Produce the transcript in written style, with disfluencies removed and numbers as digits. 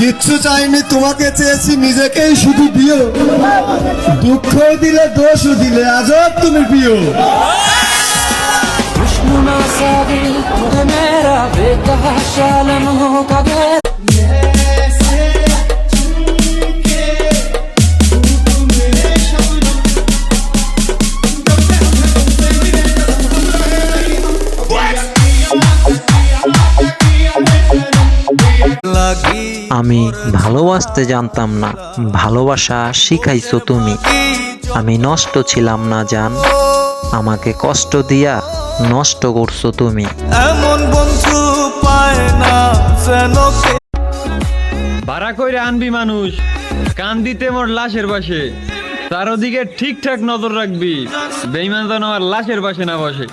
কিচ্ছু চাইনি, তোমাকে চেয়েছি, নিজেকেই শুধু দিও। দুঃখ দিলে দোষও দিলে, আজব তুমি প্রিয়। আমি ভালোবাসতে জানতাম না, ভালোবাসা শিখাইছো তুমি। আমি নষ্ট ছিলাম না জান, আমাকে কষ্ট দিয়া নষ্ট করছো তুমি। এমন বন্ধু পায় না যেন। ভাড়া কইরে আনবি মানুষ, কান দিতে মোর লাশের পাশে। তার ওদিকে ঠিকঠাক নজর রাখবি, বেঈমান যেন আমার লাশের পাশে না বসে।